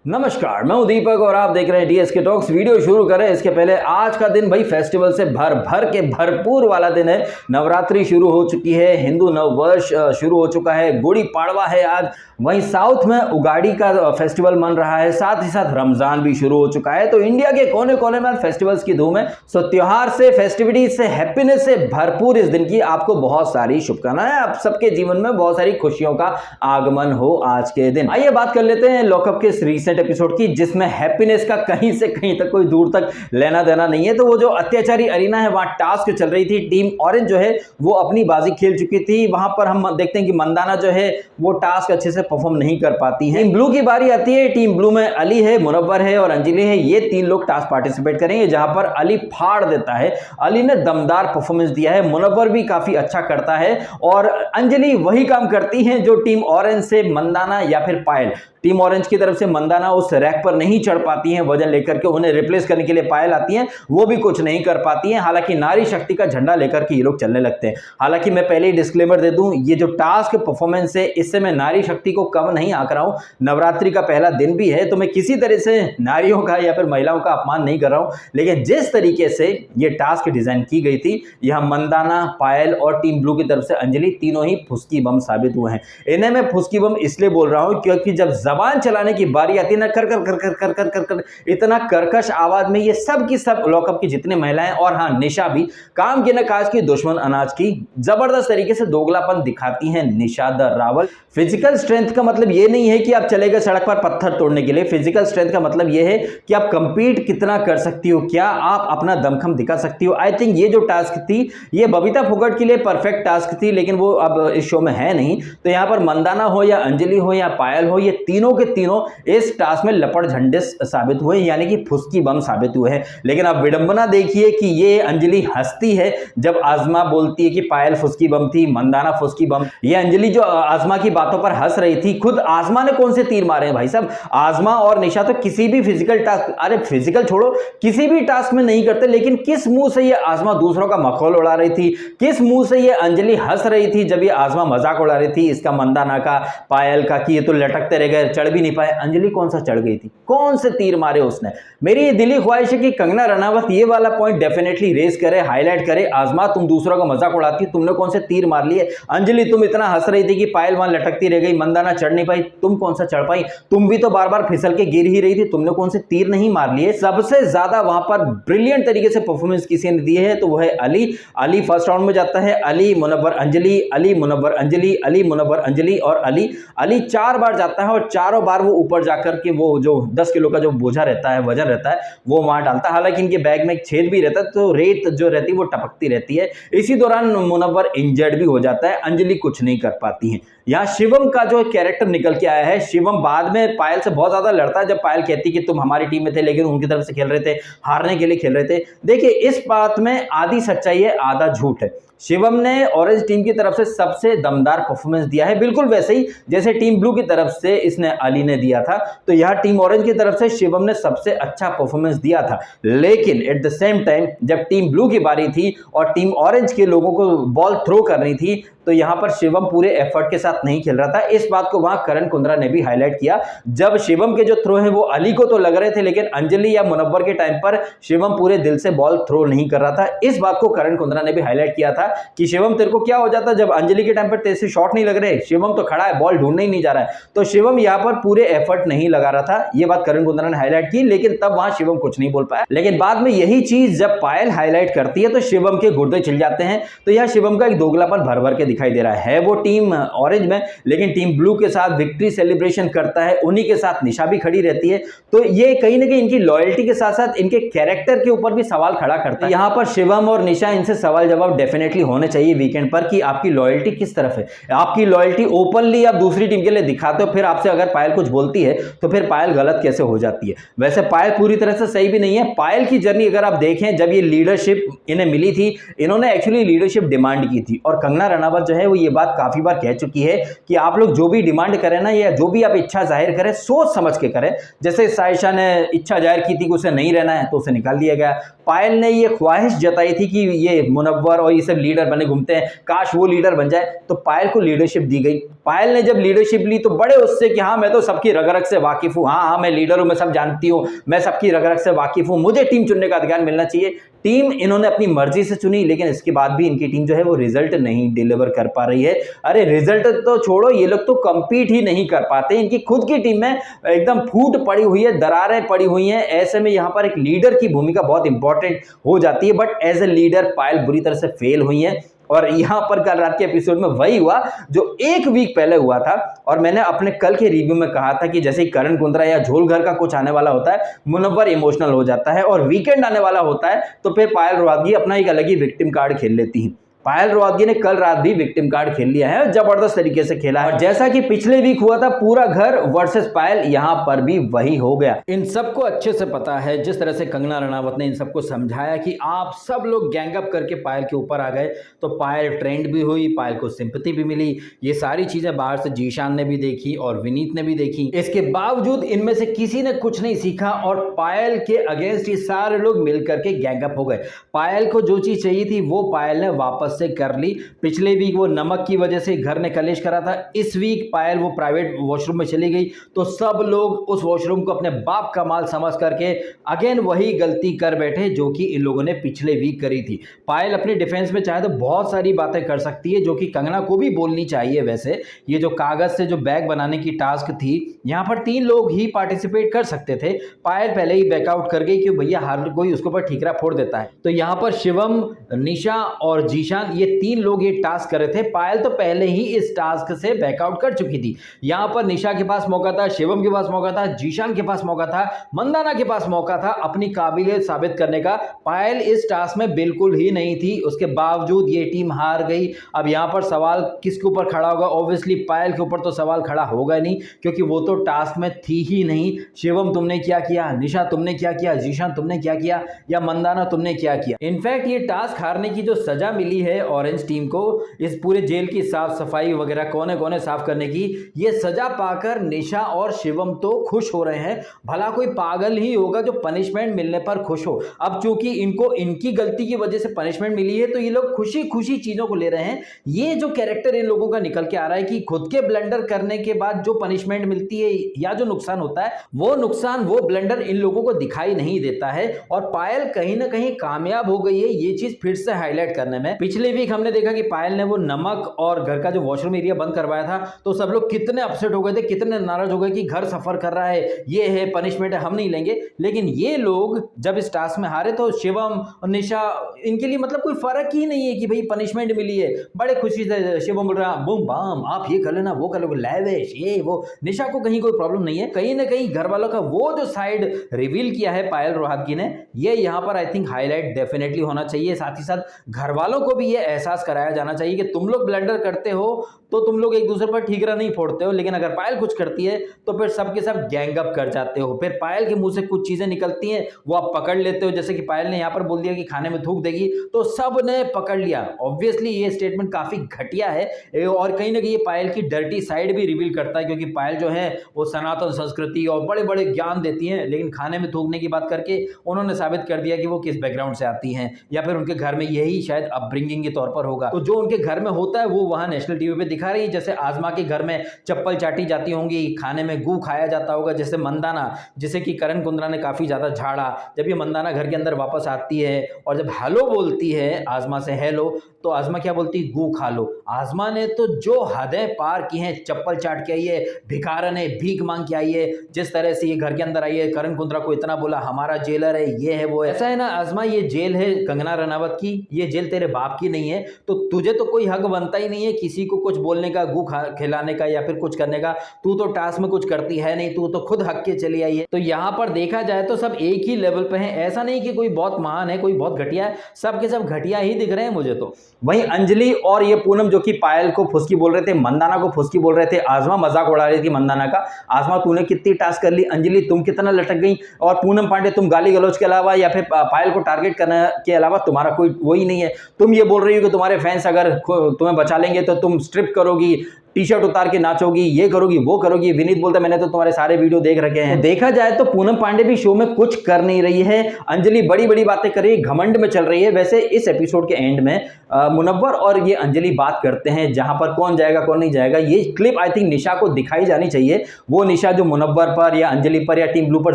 नमस्कार, मैं हूं दीपक और आप देख रहे हैं डीएसके टॉक्स। वीडियो शुरू करें इसके पहले आज का दिन भाई फेस्टिवल से भर के भरपूर वाला दिन है। नवरात्रि शुरू हो चुकी है, हिंदू नव वर्ष शुरू हो चुका है, गुड़ी पाड़वा है आज। वहीं साउथ में उगाड़ी का फेस्टिवल मन रहा है, साथ ही साथ रमजान भी शुरू हो चुका है। तो इंडिया के कोने कोने में फेस्टिवल्स की धूम है। सो त्योहार से, फेस्टिविटीज से, हैप्पीनेस से भरपूर इस दिन की आपको बहुत सारी शुभकामनाएं। आप सबके जीवन में बहुत सारी खुशियों का आगमन हो आज के दिन। आइए बात कर लेते हैं लॉकअप के इस रिसेंट एपिसोड की, जिसमें हैप्पीनेस का कहीं से कहीं तक कोई दूर तक लेना देना नहीं है। तो वो जो अत्याचारी अरीना है वहां टास्क चल रही थी, टीम ऑरेंज जो है वो अपनी बाजी खेल चुकी थी। वहां पर हम देखते हैं कि मंदाना जो है वो टास्क अच्छे से परफॉर्म नहीं कर पाती है। टीम ब्लू की बारी आती है। टीम ब्लू में अली है, मुनव्वर है और अंजलि है। ये तीन लोग टास्क पार्टिसिपेट करेंगे, जहां पर अली फाड़ देता है। अली ने दमदार परफॉर्मेंस दिया है, मुनव्वर भी काफी अच्छा करता है और अंजलि वही काम करती है जो टीम ऑरेंज से मंदाना या फिर पायल। टीम ऑरेंज की तरफ से मंदाना उस रैक पर नहीं चढ़ पाती हैं वजन लेकर के, उन्हें रिप्लेस करने के लिए पायल आती हैं, वो भी कुछ नहीं कर पाती हैं। हालांकि नारी शक्ति का झंडा लेकर के ये लोग चलने लगते हैं। हालांकि मैं पहले ही डिस्क्लेमर दे दूं, ये जो टास्क परफॉर्मेंस है इससे मैं नारी शक्ति को कम नहीं आंक रहा हूं। नवरात्रि का पहला दिन भी है तो मैं किसी तरह से नारियों का या फिर महिलाओं का अपमान नहीं कर रहा हूं, लेकिन जिस तरीके से ये टास्क डिजाइन की गई थी, यहां मंदाना, पायल और टीम ब्लू की तरफ से अंजलि तीनों ही फुसकी बम साबित हुए हैं। इन्हें मैं फुसकी बम इसलिए बोल रहा हूं क्योंकि जब जबान चलाने की बारी आती है ना, कर कर कर कर कर कर कर कर इतना कर्कश आवाज में ये सब की सब लॉकअप की जितने महिलाएं और हाँ निशा भी, काम की न काज की दुश्मन अनाज की, जबरदस्त तरीके से दोगलापन दिखाती हैं निशा द रावल। फिजिकल स्ट्रेंथ का मतलब ये नहीं है कि आप चले गए सड़क पर पत्थर तोड़ने के लिए। फिजिकल स्ट्रेंथ का मतलब ये है कि आप कंपीट कितना कर सकती हो, क्या आप अपना दमखम दिखा सकती हो। आई थिंक ये जो टास्क थी ये बबीता फोगाट के लिए परफेक्ट टास्क थी, लेकिन वो अब इस शो में है नहीं। तो यहां पर मंदाना हो या अंजलि हो या पायल हो, ये तीनों के तीनों इस टास्क में लपड़ झंडे साबित हुए, यानी कि फुसकी बम साबित हुए हैं। लेकिन अब विडंबना देखिए कि ये अंजलि हंसती है जब आजमा बोलती है कि पायल फुसकी बम थी, मंदाना फुसकी बम। ये अंजलि जो आजमा की बातों पर हंस रही थी, खुद आजमा ने कौन से तीर मारे हैं भाई साहब। आजमा और निशा तो किसी भी फिजिकल टास्क, अरे फिजिकल छोड़ो, किसी भी टास्क में नहीं करते, लेकिन किस मुंह से ये आजमा दूसरों का मखौल उड़ा रही थी, किस मुंह से ये अंजलि हंस रही थी जब ये आजमा मजाक उड़ा रही थी इसका, मंदाना का, पायल का, कि ये तो लटकते रह गए, चढ़ भी नहीं पाए। अंजलि कौन सा चढ़ गई थी, कौन से तीर मारे उसने। मेरी दिली ख्वाहिश है कि कंगना रनावत ये वाला पॉइंट डेफिनेटली रेज करे, हाईलाइट करे। आजमा तुम दूसरों का मजाक उड़ाती, तुमने कौन से तीर मार लिए। अंजलि तुम इतना हंस रही थी कि पायल वहां लटकती रह गई, मंदाना चढ़ नहीं पाई, तुम कौन सा चढ़ पाई। तुम भी तो बार बार फिसल के गिर ही रही थी, तुमने कौन से तीर नहीं मार लिए। सबसे ज्यादा वहां पर ब्रिलियंट तरीके से परफॉर्मेंस किसी ने दी है तो वो है अली। अली फर्स्ट राउंड में जाता है, अली मुनव्वर अंजलि, अली मुनव्वर अंजलि, अली मुनव्वर अंजलि और अली। अली 4 बार जाता है और चारों बार वो ऊपर जाकर के वो जो 10 किलो का जो बोझा रहता है, वजन रहता है, वो वहां डालता है। हालांकि इनके बैग में एक छेद भी रहता है तो रेत जो रहती है वो टपकती रहती है। इसी दौरान मुनव्वर इंजर्ड भी हो जाता है, अंजलि कुछ नहीं कर पाती है। यहाँ शिवम का जो कैरेक्टर निकल के आया है, शिवम बाद में पायल से बहुत ज्यादा लड़ता है जब पायल कहती कि तुम हमारी टीम में थे लेकिन उनकी तरफ से खेल रहे थे, हारने के लिए खेल रहे थे। देखिए इस बात में आधी सच्चाई है आधा झूठ है। शिवम ने ऑरेंज टीम की तरफ से सबसे दमदार परफॉर्मेंस दिया है, बिल्कुल वैसे ही जैसे टीम ब्लू की तरफ से इसने अली ने दिया था। तो यह टीम ऑरेंज की तरफ से शिवम ने सबसे अच्छा परफॉर्मेंस दिया था। लेकिन एट द सेम टाइम जब टीम ब्लू की बारी थी और टीम ऑरेंज के लोगों को बॉल थ्रो करनी थी तो यहां पर शिवम पूरे एफर्ट के साथ नहीं खेल रहा था। इस बात को वहां करण कुंद्रा ने भी हाईलाइट किया। जब शिवम के जो थ्रो है वो अली को तो लग रहे थे, लेकिन अंजलि या मुनव्वर के टाइम पर शिवम पूरे दिल से बॉल थ्रो नहीं कर रहा था। इस बात को करण कुंद्रा ने भी हाईलाइट किया था कि शिवम तेरे को क्या हो जाता जब अंजलि के टाइम पर तेरे से शॉट नहीं लग रहे, शिवम तो खड़ा है, बॉल ढूंढने ही नहीं जा रहा है। तो शिवम यहां पर पूरे एफर्ट नहीं लगा रहा था, यह बात करण कुंद्रा ने हाईलाइट की, लेकिन तब वहां शिवम कुछ नहीं बोल पाया। लेकिन बाद में यही चीज जब पायल हाईलाइट करती है तो शिवम के गुर्दे छिल जाते हैं। तो यह शिवम का एक दोगलापन भर भर के दिखाई दे रहा है। वो टीम ऑरेंज में, लेकिन टीम ब्लू के साथ विक्ट्री सेलिब्रेशन करता है, उन्हीं के साथ निशा भी खड़ी रहती है। तो ये कहीं ना कहीं इनकी लॉयल्टी के साथ साथ इनके कैरेक्टर के ऊपर भी सवाल खड़ा करता है। यहां पर शिवम और निशा, इनसे सवाल जवाब डेफिनेटली होने चाहिए वीकेंड पर कि आपकी लॉयल्टी किस तरफ है। आपकी लॉयल्टी ओपनली आप दूसरी टीम के लिए दिखाते हो, फिर आपसे अगर पायल कुछ बोलती है तो फिर पायल गलत कैसे हो जाती है। वैसे पायल पूरी तरह से सही भी नहीं है। पायल की जर्नी अगर आप देखें, जब ये लीडरशिप इन्हें मिली थी, इन्होंने एक्चुअली लीडरशिप डिमांड की थी और कंगना रनावत जो है वो ये बात काफी बार कह चुकी है कि आप लोग जो भी डिमांड करें ना, या जो भी आप इच्छा जाहिर करें, सोच समझ के करें। जैसे साइशा ने इच्छा जाहिर की थी कि उसे नहीं रहना है तो उसे निकाल दिया गया, पायल ने ये ख्वाहिश जताई थी कि ये मुनव्वर और ये सब लीडर बने घूमते हैं, काश वो लीडर बन जाए, तो पायल को लीडरशिप दी गई। पायल ने जब लीडरशिप ली तो बड़े उससे कि हाँ मैं तो सबकी रग रग से वाकिफ हूँ, हाँ मैं लीडर हूँ, मैं सब जानती हूँ, मैं सबकी रग रग से वाकिफ हूँ, मुझे टीम चुनने का अधिकार मिलना चाहिए। टीम इन्होंने अपनी मर्जी से चुनी, लेकिन इसके बाद भी इनकी टीम जो है वो रिजल्ट नहीं डिलीवर कर पा रही है। अरे रिजल्ट तो छोड़ो, ये लोग तो कंपीट ही नहीं कर पाते। इनकी खुद की टीम में एकदम फूट पड़ी हुई है, दरारें पड़ी हुई हैं। ऐसे में यहाँ पर एक लीडर की भूमिका बहुत इंपॉर्टेंट हो जाती है, बट एज ए लीडर पायल बुरी तरह से फेल हुई है। और यहां पर कल रात के एपिसोड में वही हुआ जो एक वीक पहले हुआ था, और मैंने अपने कल के रिव्यू में कहा था कि जैसे ही करण कुंद्रा या झोल घर का कुछ आने वाला होता है, मुनव्वर इमोशनल हो जाता है, और वीकेंड आने वाला होता है तो फिर पायल रोहतगी अपना एक अलग ही विक्टिम कार्ड खेल लेती है। पायल रोहतगी ने कल रात भी विक्टिम कार्ड खेल लिया है, जबरदस्त तरीके से खेला है। और जैसा कि पिछले वीक हुआ था पूरा घर वर्सेस पायल, यहां पर भी वही हो गया। इन सबको अच्छे से पता है, जिस तरह से कंगना रनावत ने इन सबको समझाया कि आप सब लोग गैंग अप करके पायल के ऊपर आ गए, तो पायल ट्रेंड भी हुई, पायल को सिंपैथी भी मिली। ये सारी चीजें बाहर से जीशान ने भी देखी और विनीत ने भी देखी। इसके बावजूद इनमें से किसी ने कुछ नहीं सीखा और पायल के अगेंस्ट ये सारे लोग मिलकर के गैंग अप हो गए। पायल को जो चीज चाहिए थी वो पायल ने वापस से कर ली। पिछले वीक वो नमक की वजह से घर ने कलेश करा था, इस वीक पायल वो प्राइवेट वॉशरूम में चली गई तो सब लोग उस वॉशरूम को अपने बाप का माल समझ करके अगेन वही गलती कर बैठे जो कि इन लोगों ने पिछले वीक करी थी। पायल अपने डिफेंस में चाहे तो बहुत सारी बातें कर सकती है जो कि कंगना को भी बोलनी चाहिए। वैसे ये जो कागज से जो बैग बनाने की टास्क थी, यहां पर 3 लोग ही पार्टिसिपेट कर सकते थे। पायल पहले ही बैकआउट कर गई कि भैया हर कोई उसके ऊपर ठीकरा फोड़ देता है। तो यहां पर शिवम, निशा और जीशान ये 3 लोग ये टास्क कर रहे थे। पायल तो पहले ही इस टास्क से बैकआउट कर चुकी थी। यहां पर निशा के पास मौका था, शिवम के पास मौका था, जीशान के पास मौका था, मंदाना के पास मौका था अपनी काबिलियत साबित करने का। पायल इस टास्क में बिल्कुल ही नहीं थी, उसके बावजूद ये टीम हार गई। अब यहां पर सवाल किसके ऊपर खड़ा होगा? ऑब्वियसली पायल के ऊपर तो सवाल खड़ा होगा नहीं, क्योंकि वो तो टास्क में थी ही नहीं। शिवम तुमने क्या किया, निशा तुमने क्या किया, जीशान तुमने क्या किया, या मंदाना तुमने क्या किया? इनफैक्ट ये टास्क हारने की जो सजा मिली है ऑरेंज टीम को, इस पूरे जेल की साफ सफाई वगैरह कोने कोने साफ करने की, ये सजा पाकर निशा और शिवम तो खुश हो रहे हैं। भला कोई पागल ही होगा जो पनिशमेंट मिलने पर खुश हो। अब चूंकि इनको इनकी गलती की वजह से पनिशमेंट मिली है तो ये लोग खुशी खुशी चीजों को ले रहे हैं। ये जो कैरेक्टर इन लोगों का निकल के आ रहा है कि खुद के ब्लंडर करने के बाद जो पनिशमेंट मिलती है या जो नुकसान होता है, वो नुकसान, वो ब्लंडर इन लोगों को दिखाई नहीं देता है। और पायल कहीं ना कहीं कामयाब हो गई है ये चीज फिर से हाईलाइट करने में। पिछले वीक हमने देखा कि पायल ने वो नमक और घर का जो वॉशरूम एरिया बंद करवाया था तो सब लोग कितने अपसेट हो गए थे, कितने नाराज हो गए कि घर सफर कर रहा है, ये है पनिशमेंट है, हम नहीं लेंगे। लेकिन ये लोग जब इस टास्क में हारे तो शिवम और निशा, इनके लिए मतलब कोई फर्क ही नहीं है कि भाई पनिशमेंट मिली है। बड़े खुशी से शिवम बोल रहा बूम बाम, आप ये कर लेना, वो कर लो, लैविश ये वो। निशा को कहीं कोई प्रॉब्लम नहीं है। कहीं ना कहीं घर वालों का वो जो साइड रिवील किया है पायल रोहतगी ने, ये यहाँ पर आई थिंक हाईलाइट डेफिनेटली होना चाहिए। साथ ही साथ घर वालों को भी ये एहसास कराया जाना चाहिए कि तुम लोग ब्लंडर करते हो तो तुम लोग एक दूसरे पर ठीकरा नहीं फोड़ते हो, लेकिन अगर पायल कुछ करती है तो फिर सबके सब गैंग अप कर जाते हो। फिर पायल के मुंह से कुछ चीजें निकलती हैं वो आप पकड़ लेते हो, जैसे कि पायल ने यहाँ पर बोल दिया कि खाने में थूक देगी तो सब ने पकड़ लिया। ऑब्वियसली ये स्टेटमेंट काफी घटिया है और कहीं ना कहीं ये पायल की डर्टी साइड भी रिवील करता है, क्योंकि पायल जो है वो सनातन संस्कृति और बड़े बड़े ज्ञान देती है, लेकिन खाने में थूकने की बात करके उन्होंने साबित कर दिया कि वो किस बैकग्राउंड से आती हैं, या फिर उनके घर में यही शायद अपब्रिंगिंग के तौर पर होगा। तो जो उनके घर में होता है वो वहां नेशनल टीवी पे दिखा रही है। जैसे आजमा के घर में चप्पल चाटी जाती होंगी, खाने में गू खाया जाता होगा, जैसे मंदाना, जिसे कि करण कुंद्रा ने काफी ज्यादा झाड़ा। जब ये मंदाना घर के अंदर वापस आती है और जब हेलो बोलती है आजमा से, हेलो, तो आजमा क्या बोलती? गू खा लो। आजमा ने तो जो हदें पार की हैं, चप्पल चाट के आई है, भिखारन है, भीख मांग के आई है, जिस तरह से ये घर के अंदर आई है, करण कुंद्रा को इतना बोला हमारा जेलर है, ये है वो है। ऐसा है ना आजमा, ये जेल है कंगना रनावत की, ये जेल तेरे बाप की नहीं है, तो तुझे तो कोई हक बनता ही नहीं है किसी को कुछ बोलने का, गू खिलाने का या फिर कुछ करने का। तू तो टास्क में कुछ करती है नहीं, तू तो खुद हक के चली आई है। तो यहाँ पर देखा जाए तो सब एक ही लेवल पे हैं। ऐसा नहीं कि कोई बहुत महान है, कोई बहुत घटिया है, सबके सब घटिया ही दिख रहे हैं मुझे तो। वहीं अंजलि और ये पूनम जो कि पायल को फुसकी बोल रहे थे, मंदाना को फुसकी बोल रहे थे, आजमा मजाक उड़ा रही थी मंदाना का, आजमा तूने कितनी टास्क कर ली, अंजलि तुम कितना लटक गई, और पूनम पांडे तुम गाली गलौज के अलावा या फिर पायल को टारगेट करने के अलावा तुम्हारा कोई वो ही नहीं है। तुम ये बोल रही हो कि तुम्हारे फैंस अगर तुम्हें बचा लेंगे तो तुम स्ट्रिप करोगी, टी शर्ट उतार के नाचोगी, ये करोगी वो करोगी। विनीत बोलता मैंने तो तुम्हारे सारे वीडियो देख रखे हैं। देखा जाए तो पूनम पांडे भी शो में कुछ कर नहीं रही है, अंजलि बड़ी बड़ी बातें कर रही है, घमंड में चल रही है। वैसे इस एपिसोड के एंड में मुनव्वर और ये अंजलि बात करते हैं जहां पर कौन जाएगा कौन नहीं जाएगा। ये क्लिप आई थिंक निशा को दिखाई जानी चाहिए, वो निशा जो मुनव्वर पर या अंजलि पर या टीम ब्लू पर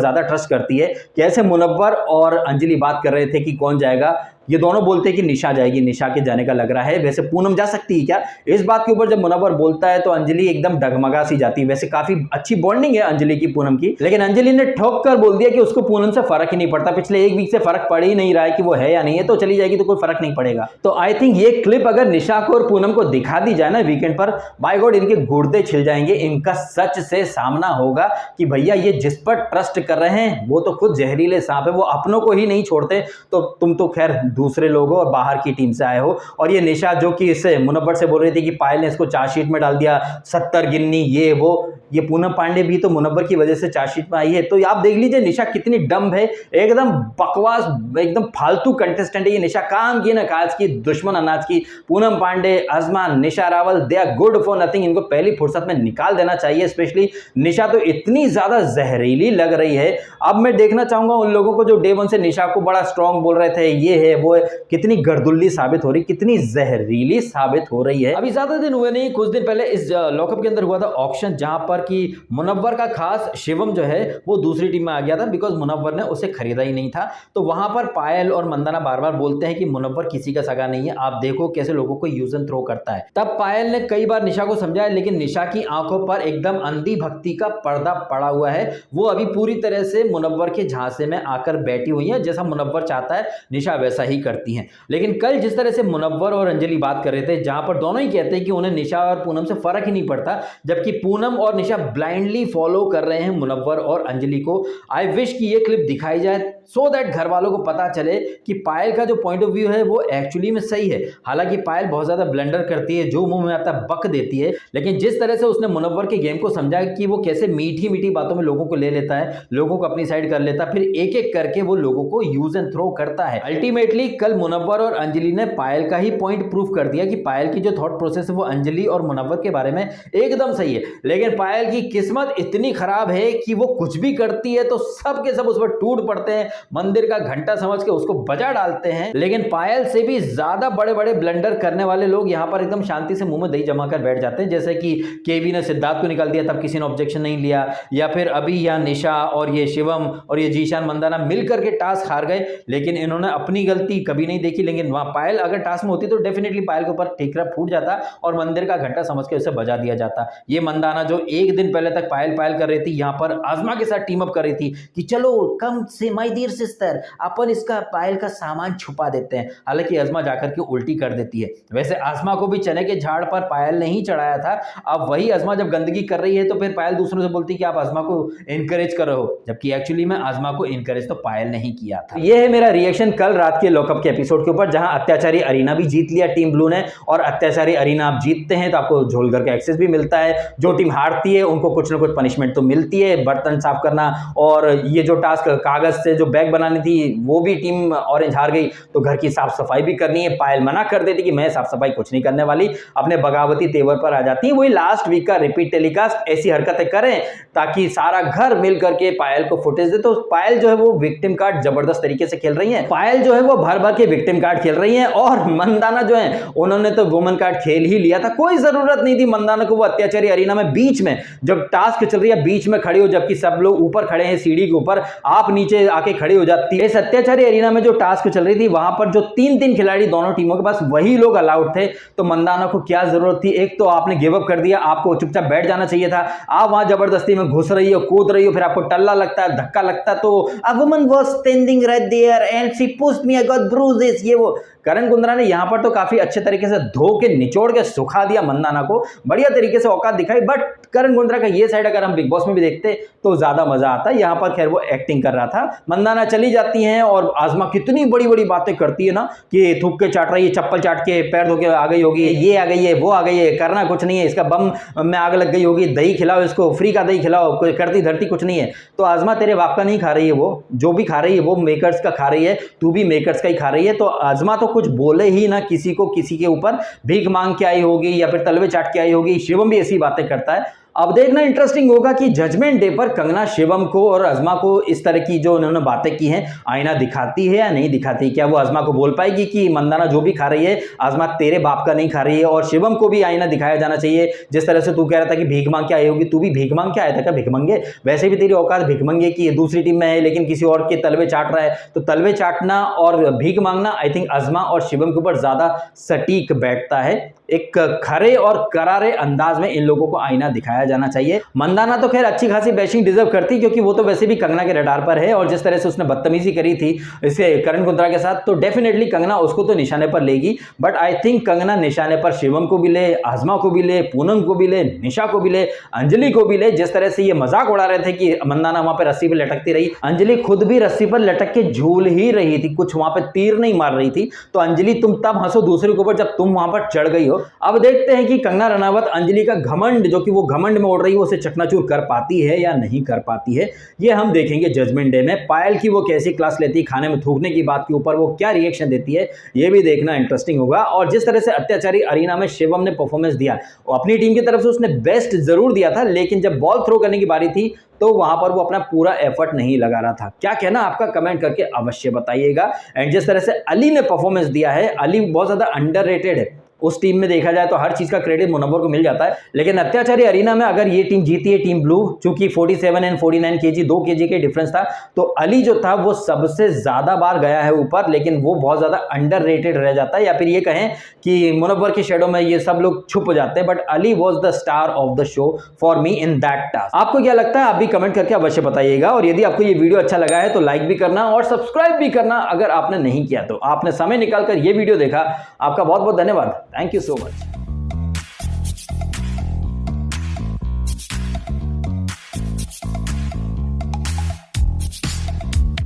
ज्यादा ट्रस्ट करती है। कैसे मुनव्वर और अंजलि बात कर रहे थे कि कौन जाएगा, ये दोनों बोलते हैं कि निशा जाएगी, निशा के जाने का लग रहा है। वैसे पूनम जा सकती है क्या, इस बात के ऊपर जब मुनव्वर बोलता है तो अंजलि एकदम डगमगा सी जाती है। वैसे काफी अच्छी बॉन्डिंग है अंजलि की पूनम की, लेकिन अंजलि ने ठोक कर बोल दिया कि उसको पूनम से फर्क ही नहीं पड़ता, पिछले एक वीक से फर्क पड़ ही नहीं रहा है कि वो है या नहीं है, तो चली जाएगी तो कोई फर्क नहीं पड़ेगा। तो आई थिंक ये क्लिप अगर निशा को और पूनम को दिखा दी जाए ना वीकेंड पर, बाय गॉड इनके गुर्दे छिल जाएंगे, इनका सच से सामना होगा कि भैया ये जिस पर ट्रस्ट कर रहे हैं वो तो खुद जहरीले सांप है, वो अपनों को ही नहीं छोड़ते, तो तुम तो खैर दूसरे लोग हो और बाहर की टीम से आए हो। और ये निशा जो कि इससे मुनव्वर से बोल रही थी कि पायल ने इसको चार्जशीट में डाल दिया, 70 गिन्नी ये वो, ये पूनम पांडे भी तो मुनव्वर की वजह से चार्जशीट में आई है। तो आप देख लीजिए निशा कितनी डम्ब है, एकदम बकवास, एकदम फालतू कंटेस्टेंट है ये निशा, काम की ना काज की, दुश्मन अनाज की। Poonam Pandey, Ajma, Nisha Rawal, they are good for nothing, इनको पहली फुर्सत में निकाल देना चाहिए। स्पेशली निशा तो इतनी ज्यादा जहरीली लग रही है। अब मैं देखना चाहूंगा उन लोगों को जो डे वन से निशा को बड़ा स्ट्रॉन्ग बोल रहे थे, ये है वो है, कितनी गर्दुल्ली साबित हो रही, कितनी जहरीली साबित हो रही है। अभी ज्यादा दिन हुए नहीं, कुछ दिन पहले इस लॉकअप के अंदर हुआ था ऑक्शन, जहां पर कि मुनव्वर का खास शिवम जो है वो दूसरी टीम में आ गया था, बिकॉज मुनव्वर ने उसे खरीदा ही नहीं था। तो वहां पर पायल और मंदाना बार बार बोलते हैं कि मुनव्वर किसी का सगा नहीं है, आप देखो कैसे लोगों को यूज एंड थ्रो करता है। तब पायल ने कई बार निशा को समझाया, लेकिन निशा की आंखों पर एकदम अंधी भक्ति का पर्दा पड़ा हुआ है, वो अभी पूरी तरह से मुनव्वर के झांसे में आकर बैठी हुई है। जैसा मुनव्वर चाहता है निशा वैसा ही करती है। लेकिन कल जिस तरह से मुनव्वर और अंजलि बात कर रहे थे, जहां पर दोनों ही कहते हैं कि उन्हें निशा और पूनम से फर्क ही नहीं पड़ता, जबकि पूनम और निशा ब्लाइंडली फॉलो कर रहे हैं मुनव्वर और अंजलि को। आई विश कि ये क्लिप दिखाई जाए सो दैट घर वालों को पता चले कि पायल का जो पॉइंट ऑफ व्यू है वो एक्चुअली में सही है। हालांकि पायल बहुत ज्यादा ब्लंडर करती है, जो मुंह में आता बक देती है, लेकिन जिस तरह से उसने मुनव्वर के गेम को समझा कि वो कैसे मीठी मीठी बातों में लोगों को ले लेता है, लोगों को अपनी साइड कर लेता है, फिर एक एक करके वो लोगों को यूज एंड थ्रो करता है। अल्टीमेटली कल मुनव्वर और अंजलि ने पायल का ही पॉइंट प्रूव कर दिया कि पायल की जो थॉट प्रोसेस है वो अंजलि और मुनव्वर के बारे में एकदम सही है। लेकिन पायल की किस्मत इतनी खराब है कि वो कुछ भी करती है तो सब के सब उस पर टूट पड़ते हैं, मंदिर का घंटा समझ के उसको बजा डालते हैं। लेकिन पायल से भी ज्यादा बड़े बड़े ब्लंडर करने वाले लोग यहाँ पर एकदम शांति से मुंह में दही जमा कर बैठ जाते हैं, जैसे कि केवी ने सिद्धार्थ को निकाल दिया, तब किसी ने ऑब्जेक्शन नहीं लिया, या फिर अभी यहाँ निशा और ये शिवम और ये जीशान मंदाना मिलकर के टास्क हार गए, लेकिन इन्होंने अपनी गलती कभी नहीं देखी। लेकिन वहां पायल अगर टास्क में होती तो डेफिनेटली पायल के ऊपर ठीकरा फूट जाता और मंदिर का घंटा समझ के उसे बजा दिया जाता। ये मंदाना जो एक दिन पहले तक पायल पायल कर रही थी, यहाँ पर आजमा के साथ टीम अप कर रही थी कि चलो कम से माय डियर सिस्टर, अपन इसका पायल का सामान छुपा देते हैं। हालांकि आजमा जाकर के उल्टी कर देती है। वैसे आजमा को भी चने के झाड़ पर पायल ने ही चढ़ाया था। अब वही आजमा जब गंदगी कर रही है तो फिर पायल दूसरों से बोलती है कि आप आजमा को इनकरेज कर रहे हो, जबकि एक्चुअली में आजमा को इनकरेज तो पायल ने ही किया था। ये है मेरा रिएक्शन कल रात के लॉकअप के एपिसोड के ऊपर, जहां अत्याचारी अरीना भी जीत लिया टीम ब्लू ने। और अत्याचारी अरीना आप जीतते हैं तो आपको झोलघर का एक्सेस भी मिलता है। जो टीम हारती है उनको कुछ ना कुछ पनिशमेंट तो मिलती है, बर्तन साफ करना, और ये जो टास्क कागज से जो बैग बनानी थी वो भी टीम ऑरेंज हार गई तो घर की साफ सफाई भी करनी है। पायल मना कर देती कि मैं साफ सफाई कुछ नहीं करने वाली, अपने बगावती तेवर पर आ जाती है। वही लास्ट वीक का रिपीट टेलीकास्ट, ऐसी हरकतें करें ताकि सारा घर मिल करके पायल को फुटेज दे। तो पायल जो है वो विक्टिम कार्ड जबरदस्त तरीके से खेल रही है, पायल जो है वो भर भर के विक्टिम कार्ड खेल रही है। और मंदाना जो है उन्होंने तो वुमन कार्ड खेल ही लिया था, कोई जरूरत नहीं थी मंदाना को वो अत्याचारी अरीना में बीच में जब टास्क चल रही है बीच में खड़ी हो, जबकि सब लोग ऊपर खड़े हैं सीढ़ी के ऊपर, आप नीचे आके खड़ी हो जाती है। इस अत्याचारी अरीना में जो टास्क चल रही थी वहां पर जो तीन खिलाड़ी दोनों टीमों के पास वही लोग अलाउड थे, तो मंदाना को क्या जरूरत थी। एक तो आपने गिव अप कर दिया, आपको चुपचाप बैठ जाना चाहिए था, आप वहां जबरदस्ती में घुस रही हो, कूद रही हो, फिर आपको टल्ला लगता है, धक्का लगता है, तो a woman was standing right there and she pushed me, I got bruises, ये वो। करण कुंद्रा ने यहां पर तो काफी अच्छे तरीके से धो के निचोड़ के सुखा दिया मंदाना को, बढ़िया तरीके से औकात दिखाई। बट करण कुंद्रा का ये साइड अगर हम बिग बॉस में भी देखते तो ज्यादा मजा आता। यहाँ पर खैर वो एक्टिंग कर रहा था। मंदाना चली जाती है और आजमा कितनी बड़ी बड़ी बातें करती है ना कि थूक के चाट रही है, चप्पल चाट के पैर धो के आ गई होगी, ये आ गई है, वो आ गई है, करना कुछ नहीं है, इसका बम में आग लग गई होगी, दही खिलाओ इसको, फ्री का दही खिलाओ, करती धरती कुछ नहीं है। तो आजमा तेरे बाप का नहीं खा रही है, वो जो भी खा रही है वो मेकर्स का खा रही है, तू भी मेकर्स का ही खा रही है। तो आजमा तो कुछ बोले ही ना किसी को, किसी के ऊपर भीख मांग के आई होगी या फिर तलवे चाट के आई होगी। शिवम भी ऐसी बातें करता है। अब देखना इंटरेस्टिंग होगा कि जजमेंट डे पर कंगना शिवम को और अजमा को इस तरह की जो उन्होंने बातें की हैं आईना दिखाती है या नहीं दिखाती। क्या वो अजमा को बोल पाएगी कि मंदाना जो भी खा रही है आजमा तेरे बाप का नहीं खा रही है, और शिवम को भी आईना दिखाया जाना चाहिए। जिस तरह से तू कह रहा था कि भीख मांग के आई होगी, तू भी भीख मांग के आया था क्या भिखमंगे? वैसे भी तेरी औकात भिखमंगे की, दूसरी टीम में है लेकिन किसी और के तलवे चाट रहा है। तो तलवे चाटना और भीख मांगना आई थिंक अजमा और शिवम के ऊपर ज्यादा सटीक बैठता है। एक खरे और करारे अंदाज में इन लोगों को आईना दिखाया जाना चाहिए। मंदाना तो खैर अच्छी खासी बैशिंग डिजर्व करती क्योंकि वो तो वैसे भी कंगना के रडार पर है, और जिस तरह से उसने बदतमीजी करी थी इसे करण कुंद्रा के साथ, तो डेफिनेटली कंगना उसको तो निशाने पर लेगी। बट आई थिंक कंगना निशाने पर शिवम को भी ले, आजमा को भी ले, पूनम को भी ले, निशा को भी ले, अंजलि को भी ले। जिस तरह से ये मजाक उड़ा रहे थे कि मंदाना वहां पर रस्सी पर लटकती रही, अंजलि खुद भी रस्सी पर लटक के झूल ही रही थी, कुछ वहां पर तीर नहीं मार रही थी। तो अंजलि तुम तब हंसो दूसरे के ऊपर जब तुम वहां पर चढ़ गई हो। अब देखते हैं कि कंगना रनावत अंजलि का घमंड जो कि वो घमंड में उड़ रही है उसे चकनाचूर कर पाती है या नहीं कर पाती है, ये हम देखेंगे जजमेंट डे में। पायल की वो कैसी क्लास लेती है खाने में थूकने की बात के ऊपर, वो क्या रिएक्शन देती है ये भी देखना इंटरेस्टिंग होगा। और जिस तरह से अत्याचारी अरीना में शिवम ने परफॉर्मेंस दिया, अपनी टीम की तरफ से उसने बेस्ट जरूर दिया था, लेकिन जब बॉल थ्रो करने की बारी थी तो वहां पर वो अपना पूरा एफर्ट नहीं लगा रहा था। क्या कहना आपका कमेंट करके अवश्य बताइएगा। एंड जिस तरह से अली ने परफॉर्मेंस दिया है, अली बहुत ज्यादा अंडररेटेड है। उस टीम में देखा जाए तो हर चीज का क्रेडिट मुनव्वर को मिल जाता है, लेकिन अत्याचारी अरीना में अगर ये टीम जीती है, टीम ब्लू, चूंकि 47 एंड 49 केजी 2 केजी के डिफरेंस था, तो अली जो था वो सबसे ज्यादा बार गया है ऊपर, लेकिन वो बहुत ज्यादा अंडररेटेड रह जाता है, या फिर ये कहें कि मुनव्वर की शेडो में ये सब लोग छुप जाते हैं। But Ali was the star of the show for me in that task. आपको क्या लगता है आप भी कमेंट करके अवश्य बताइएगा। और यदि आपको ये वीडियो अच्छा लगा है तो लाइक भी करना और सब्सक्राइब भी करना अगर आपने नहीं किया तो। आपने समय निकालकर ये वीडियो देखा, आपका बहुत बहुत धन्यवाद। Thank you so much.